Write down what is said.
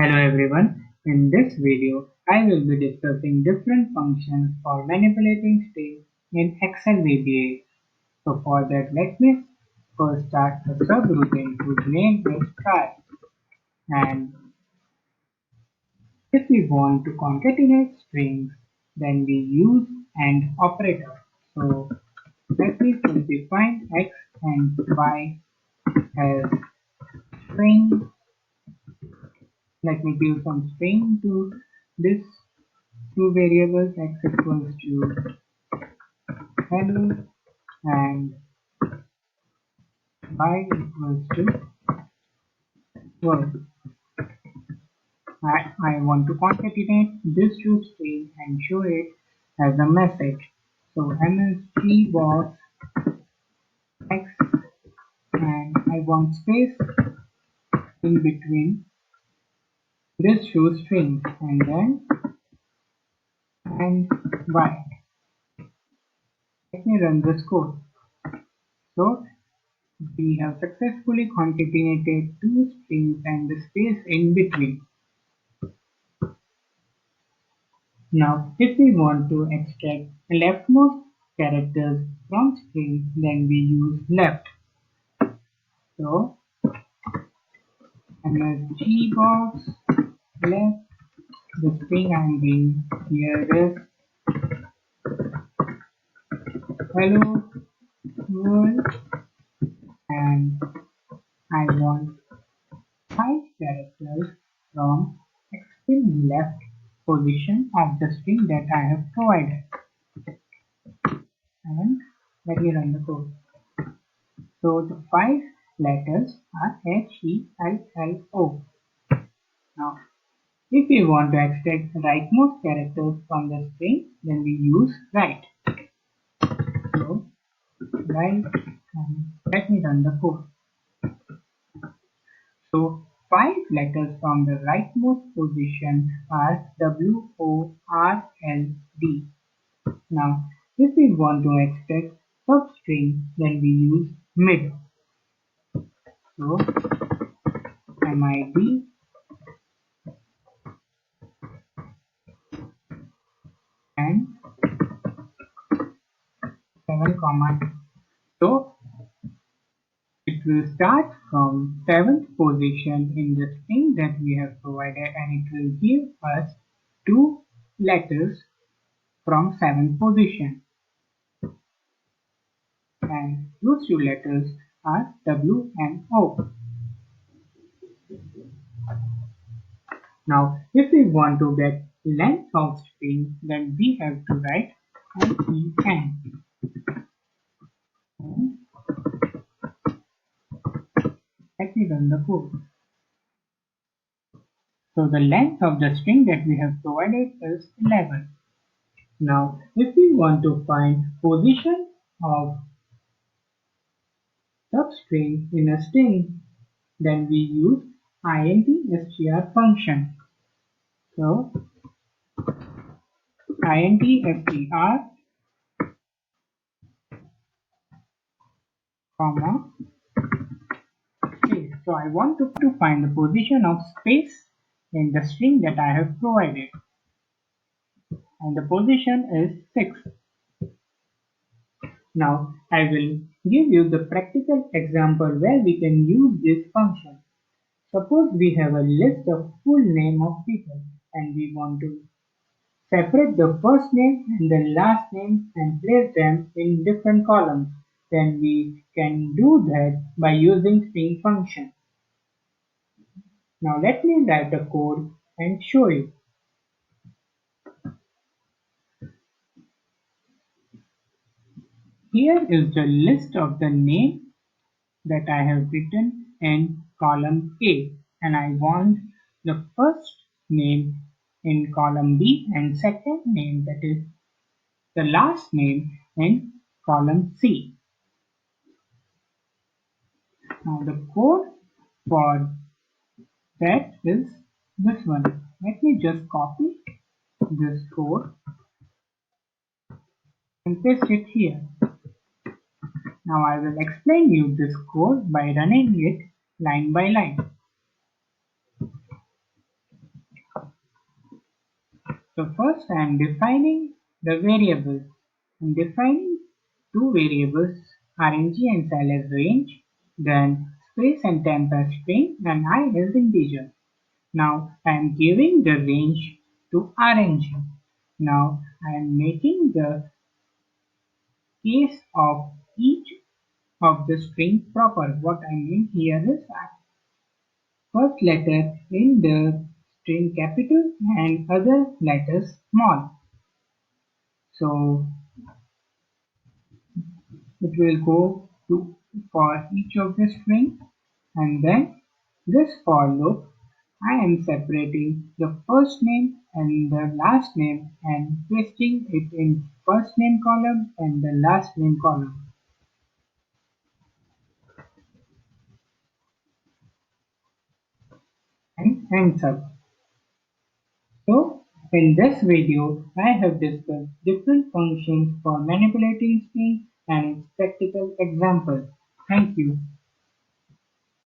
Hello everyone, in this video I will be discussing different functions for manipulating strings in Excel VBA. So for that let me first start a subroutine whose name is try, and if we want to concatenate strings then we use AND operator. So let me first define X and Y as string. Let me give some string to this two variables x equals to hello and y equals to world. I want to concatenate this two strings and show it as a message. So msg box x, and I want space in between these two strings and then and y. Let me run this code. So we have successfully concatenated two strings and the space in between. Now, if we want to extract leftmost characters from string, then we use left. So, msg box left. The string I'm giving here is hello world, and I want 5 characters from extreme left position of the string that I have provided. And let me run the code. So the 5 letters are HELLO. Now, if we want to extract rightmost characters from the string, then we use right. So right, and let me run the code. So 5 letters from the rightmost position are WORLD. Now, if we want to extract substring, then we use mid. So MID and 7, comma. So it will start from 7th position in the string that we have provided, and it will give us 2 letters from 7th position, and those 2 letters are W and O. Now if we want to get length of string, then we have to write LEN. Let me run the code. So the length of the string that we have provided is 11. Now if we want to find position of substring in a string, then we use intstr function. So intstr, comma, space. So I want to find the position of space in the string that I have provided, and the position is 6. Now I will give you the practical example where we can use this function. Suppose we have a list of full name of people and we want to separate the first name and the last name and place them in different columns. Then we can do that by using string function. Now let me write the code and show you. Here is the list of the name that I have written in column A, and I want the first name in column B and second name, that is the last name, in column C. Now the code for that is this one. Let me just copy this code and paste it here. Now I will explain you this code by running it line by line. So first I am defining the variables. I'm defining two variables RNG and cell as range, then space and temp as string and I as integer. Now I am giving the range to RNG. Now I am making the case of each of the string proper. What I mean here is first letter in the string capital and other letters small. So it will go to for each of the string and then this for loop I am separating the first name and the last name and pasting it in first name column and the last name column and ends up. So in this video I have discussed different functions for manipulating string and its practical example. Thank you.